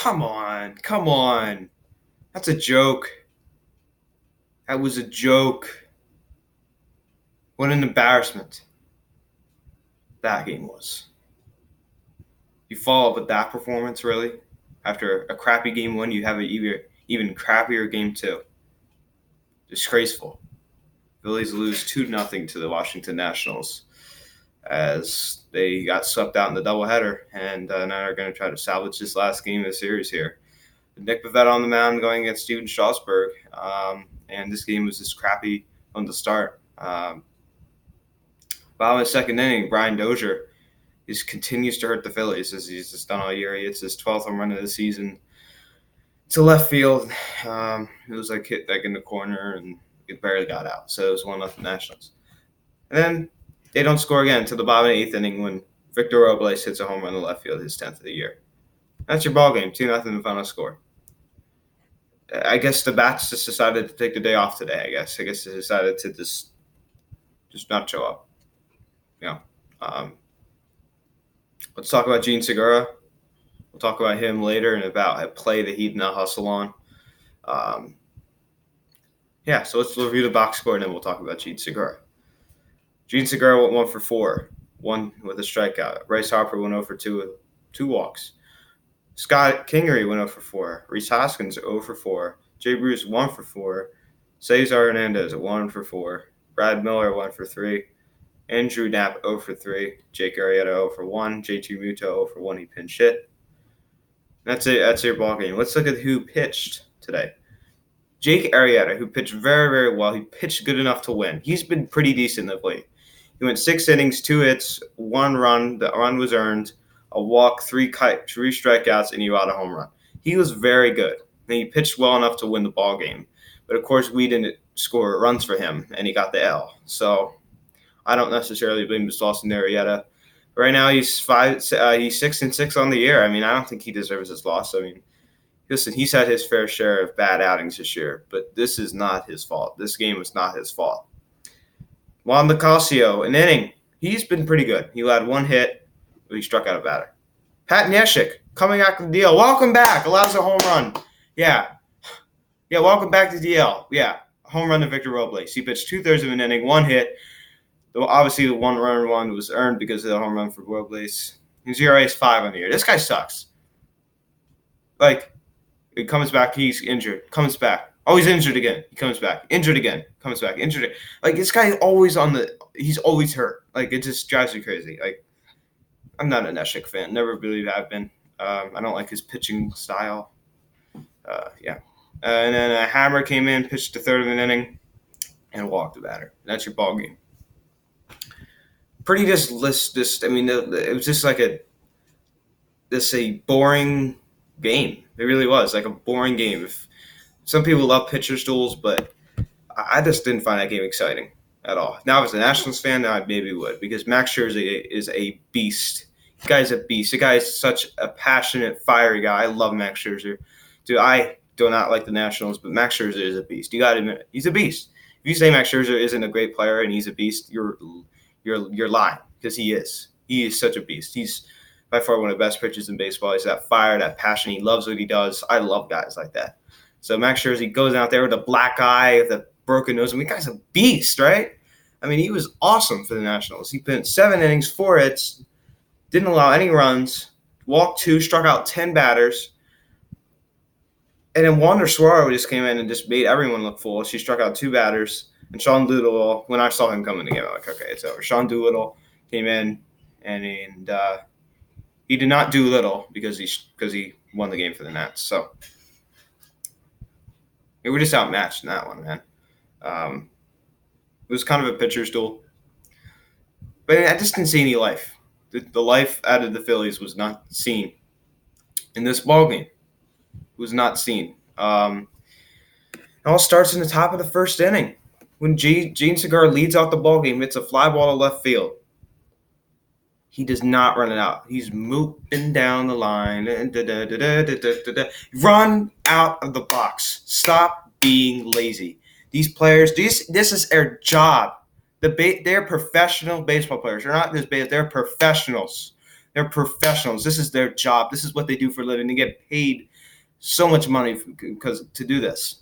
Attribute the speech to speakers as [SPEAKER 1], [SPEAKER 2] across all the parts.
[SPEAKER 1] Come on. That's a joke. That was a joke. What an embarrassment that game was. You follow up with that performance, really? After a crappy game one, you have an even crappier game two. Disgraceful. Phillies lose 2-0 to the Washington Nationals as they got swept out in the doubleheader, and now they're going to try to salvage this last game of the series here. Nick Pivetta on the mound going against Steven Strasburg, and this game was just crappy from the start. Bottom of the second inning, Brian Dozier continues to hurt the Phillies as he's just done all year. He hits his 12th home run of the season to left field. It was like hit in the corner, and it barely got out. So it was 1-0 Nationals. And then they don't score again until the bottom of the 8th inning when Victor Robles hits a home run in the left field, his 10th of the year. That's your ball game, 2-0 the final score. I guess the bats just decided to take the day off today, I guess. They decided to just not show up. Let's talk about Gene Segura. We'll talk about him later and about a play that he did not hustle on. So let's review the box score, and then we'll talk about Gene Segura. Gene Segura went 1 for 4, one with a strikeout. Bryce Harper went 0 for 2 with 2 walks. Scott Kingery went 0 for 4. Rhys Hoskins 0 for 4. Jay Bruce 1 for 4. Cesar Hernandez 1 for 4. Brad Miller 1 for 3. Andrew Knapp 0 for 3. Jake Arrieta 0 for 1. JT Muto 0 for 1. He pinch hit. That's it. That's your ball game. Let's look at who pitched today. Jake Arrieta, who pitched very, very well. He pitched good enough to win. He's been pretty decent of late. He went 6 innings, 2 hits, 1 run. The run was earned. A walk, 3 strikeouts, and he got a home run. He was very good. And he pitched well enough to win the ball game. But, of course, we didn't score runs for him, and he got the L. So I don't necessarily blame Mr. Austin Arrieta. Right now he's 6-6 on the year. I mean, I don't think he deserves his loss. I mean, listen, he's had his fair share of bad outings this year, but this is not his fault. This game was not his fault. Juan Nicasio, an inning. He's been pretty good. He had 1 hit, but he struck out a batter. Pat Neshek, coming back to the DL. Welcome back. Allows a home run. Yeah, welcome back to DL. Yeah, home run to Victor Robles. He pitched 2/3 of an inning, 1 hit. Obviously, the 1-run one was earned because of the home run for Robles. His ERA is 5 on the year. This guy sucks. He comes back. He's injured. Comes back. Oh, he's injured again. He comes back. Injured again. Comes back. Injured again. This guy is always he's always hurt. It just drives me crazy. I'm not a Neshek fan. Never really have been. I don't like his pitching style. And then a Hammer came in, pitched a 1/3 of an inning, and walked the batter. That's your ball game. Pretty it was just like a boring game. It really was like a boring game. Some people love pitcher's duels, but I just didn't find that game exciting at all. Now, if I was a Nationals fan, now I maybe would, because Max Scherzer is a beast. The guy's a beast. The guy is such a passionate, fiery guy. I love Max Scherzer. Dude, I do not like the Nationals, but Max Scherzer is a beast. You got to admit it. He's a beast. If you say Max Scherzer isn't a great player and he's a beast, you're lying, because he is. He is such a beast. He's by far one of the best pitchers in baseball. He's that fire, that passion. He loves what he does. I love guys like that. So Max Scherzer goes out there with a black eye, with a broken nose. The guy's a beast, right? I mean, he was awesome for the Nationals. He pitched 7 innings, 4 hits, didn't allow any runs, walked 2, struck out 10 batters. And then Wander Suaro just came in and just made everyone look foolish. She struck out 2 batters. And Sean Doolittle, when I saw him come in the game, I'm like, okay, it's over. Sean Doolittle came in, and he did not do little because he won the game for the Nats. So we were just outmatched in that one, man. It was kind of a pitcher's duel. But I just didn't see any life. The life out of the Phillies was not seen in this ballgame. It was not seen. It all starts in the top of the first inning when Gene Segura leads out the ballgame, hits a fly ball to left field. He does not run it out. He's moving down the line. Run out of the box. Stop being lazy. These players, this is their job. They're professional baseball players. They're not this bad. They're professionals. They're professionals. This is their job. This is what they do for a living. They get paid so much money because to do this.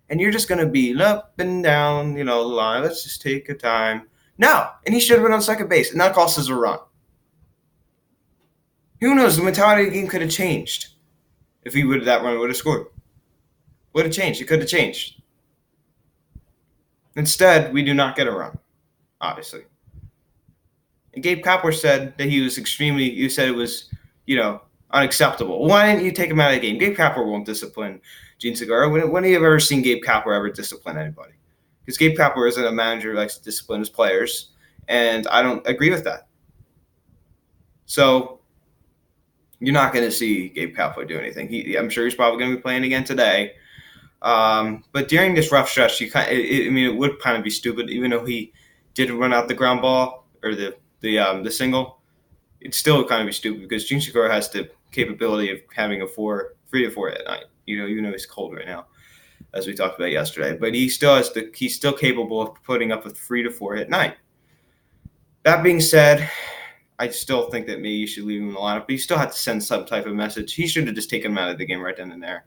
[SPEAKER 1] And you're just going to be up and down, the line. Let's just take a time. No. And he should have been on second base. And that cost us a run. Who knows? The mentality of the game could have changed if that run would have scored. Would have changed. It could have changed. Instead, we do not get a run, obviously. And Gabe Kapler said that you said it was, unacceptable. Why didn't you take him out of the game? Gabe Kapler won't discipline Gene Segura. When have you ever seen Gabe Kapler ever discipline anybody? Because Gabe Kapler isn't a manager who likes to discipline his players, and I don't agree with that. So you're not going to see Gabe Kapler do anything. I'm sure he's probably going to be playing again today. But during this rough stretch, it would kind of be stupid, even though he didn't run out the ground ball or the single. It'd still kind of be stupid because Gene Segura has the capability of having a 3 to 4 at night. Even though he's cold right now, as we talked about yesterday, but he's still capable of putting up a 3 to 4 hit night. That being said, I still think that maybe you should leave him in the lineup, but you still have to send some type of message. He should have just taken him out of the game right then and there.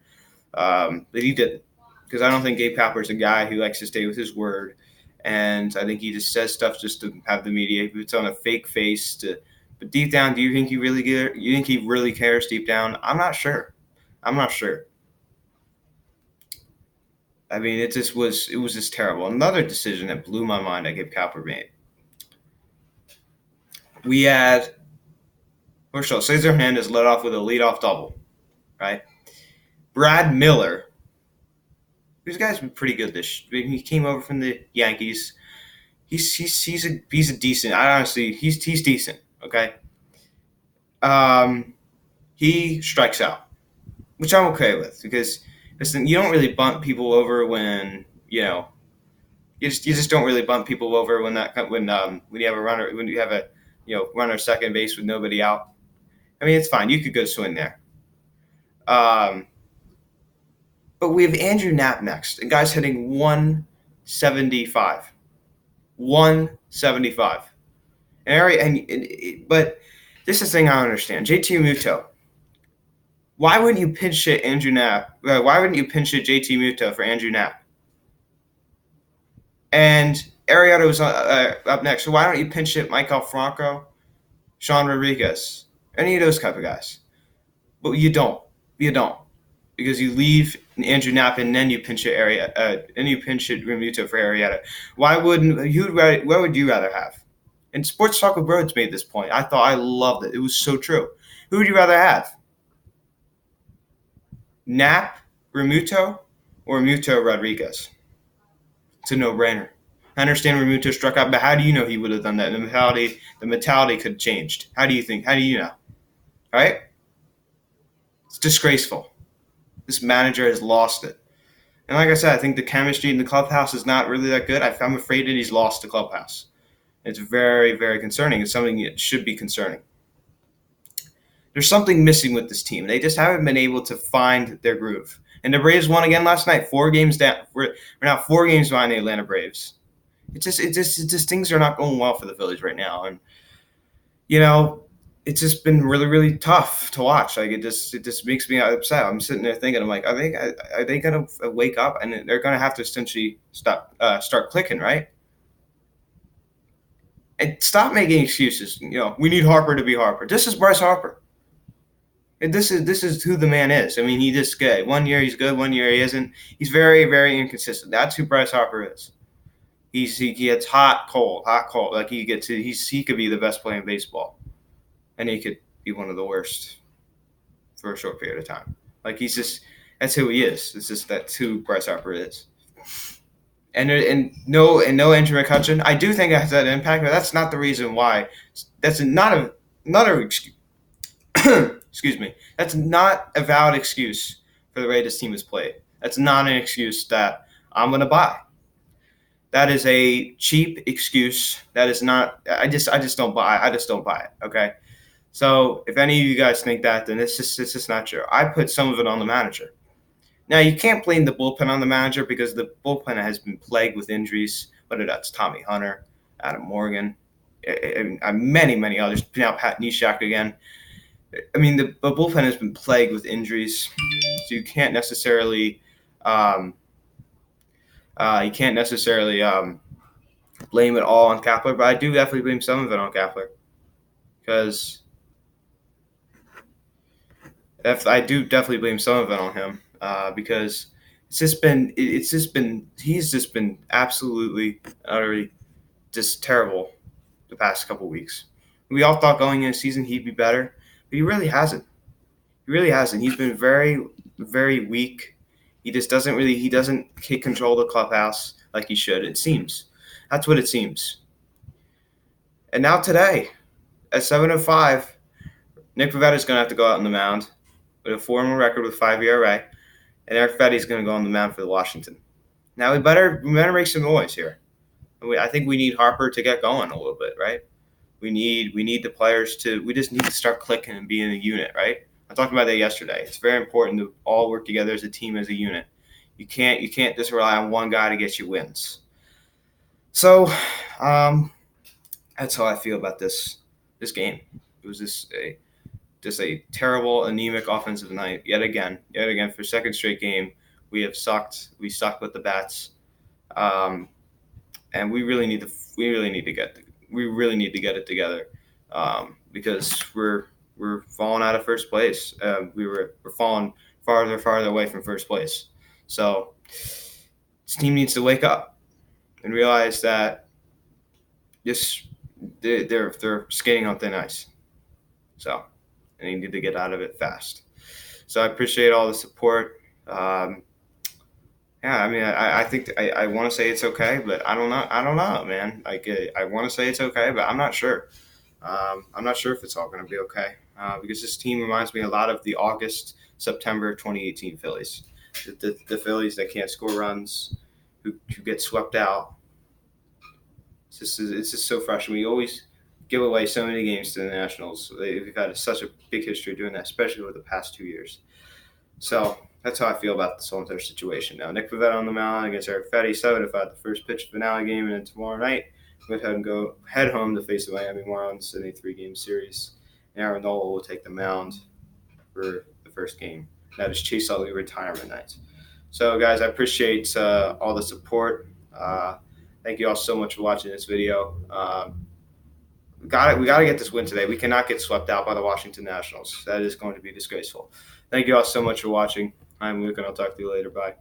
[SPEAKER 1] But he didn't, because I don't think Gabe Kapler is a guy who likes to stay with his word, and I think he just says stuff just to have the media puts on a fake face. But deep down, do you think he really cares deep down? I'm not sure. I mean, it was just terrible. Another decision that blew my mind that Gabe Kapler made. We had, first of all, Cesar Hernandez led off with a leadoff double, right? Brad Miller, these guys been pretty good he came over from the Yankees. He's a decent. He's decent. Okay. He strikes out, which I'm okay with because listen, you don't really bunt people over when you just don't really bunt people over when you have a runner runner second base with nobody out. I mean, it's fine. You could go swing there. But we have Andrew Knapp next. The guy's hitting 175. 175. But this is the thing I don't understand. JT Muto. Why wouldn't you pinch hit Andrew Knapp? Why wouldn't you pinch hit JT Muto for Andrew Knapp? And Arrieta was up next. So why don't you pinch hit Michael Franco, Sean Rodriguez, any of those type of guys? But you don't. Because you leave Andrew Knapp and then you pinch hit Muto for Arrieta. What would you rather have? And Sports Talk with Rhodes made this point. I loved it. It was so true. Who would you rather have? Knapp, Realmuto, or Muto Rodriguez? It's a no-brainer. I understand Realmuto struck out, but how do you know he would have done that? The mentality could have changed. How do you think? How do you know? All right? It's disgraceful. This manager has lost it. And like I said, I think the chemistry in the clubhouse is not really that good. I'm afraid that he's lost the clubhouse. It's very, very concerning. It's something that should be concerning. There's something missing with this team. They just haven't been able to find their groove. And the Braves won again last night, 4 games down. We're now 4 games behind the Atlanta Braves. It's just things are not going well for the Phillies right now. And, it's just been really, really tough to watch. Like it just makes me upset. I'm sitting there thinking, I'm like, are they going to wake up and they're going to have to essentially start clicking, right? And stop making excuses. We need Harper to be Harper. This is Bryce Harper. And this is who the man is. I mean, he just good. 1 year he's good, 1 year he isn't. He's very, very inconsistent. That's who Bryce Harper is. He gets hot, cold. Like he could be the best player in baseball. And he could be one of the worst for a short period of time. Like that's who he is. That's who Bryce Harper is. And no Andrew McCutchen. I do think it has that impact, but that's not the reason why. That's not another excuse. Excuse me. That's not a valid excuse for the way this team is played. That's not an excuse that I'm going to buy. That is a cheap excuse. That is not. I just don't buy. I just don't buy it. Okay. So if any of you guys think that, then it's just not true. I put some of it on the manager. Now you can't blame the bullpen on the manager because the bullpen has been plagued with injuries. Whether that's Tommy Hunter, Adam Morgan, and many others. Now Pat Neshek again. I mean, the bullpen has been plagued with injuries, so you can't necessarily blame it all on Kapler. But I do definitely blame some of it on Kapler, because I do definitely blame some of it on him, because he's just been absolutely utterly just terrible the past couple weeks. We all thought going into the season he'd be better, but he really hasn't. He really hasn't. He's been very weak. He doesn't control the clubhouse like he should. It seems. That's what it seems. And now today, at 7:05, Nick Pivetta is going to have to go out on the mound with a 4-1 record with 5 ERA, and Eric Fetty is going to go on the mound for the Washington. Now we better make some noise here. I think we need Harper to get going a little bit, right? We need the players to. We just need to start clicking and being a unit, right? I talked about that yesterday. It's very important to all work together as a team, as a unit. You can't just rely on one guy to get you wins. So, that's how I feel about this game. It was just a terrible, anemic offensive night yet again for second straight game. We have sucked. We sucked with the bats, and we really need to get it together, because we're falling out of first place. We're falling farther away from first place. So this team needs to wake up and realize that they're skating on thin ice. So they need to get out of it fast. So I appreciate all the support. Yeah, I mean, I think I want to say it's okay, but I don't know, man. Like, I want to say it's okay, but I'm not sure. I'm not sure if it's all going to be okay, because this team reminds me a lot of the September 2018 Phillies. The Phillies that can't score runs, who get swept out. It's just so frustrating. We always give away so many games to the Nationals. We've had such a big history of doing that, especially over the past 2 years. So that's how I feel about this whole entire situation. Now, Nick Pivetta on the mound against Eric Fetty, 7-5, the first pitch finale game, and then tomorrow night we'll head home to face the Miami Marlins in a 3-game series. And Aaron Nola will take the mound for the first game. That is Chase Utley retirement night. So, guys, I appreciate all the support. Thank you all so much for watching this video. We got to get this win today. We cannot get swept out by the Washington Nationals. That is going to be disgraceful. Thank you all so much for watching. I'm Luke, and I'll talk to you later. Bye.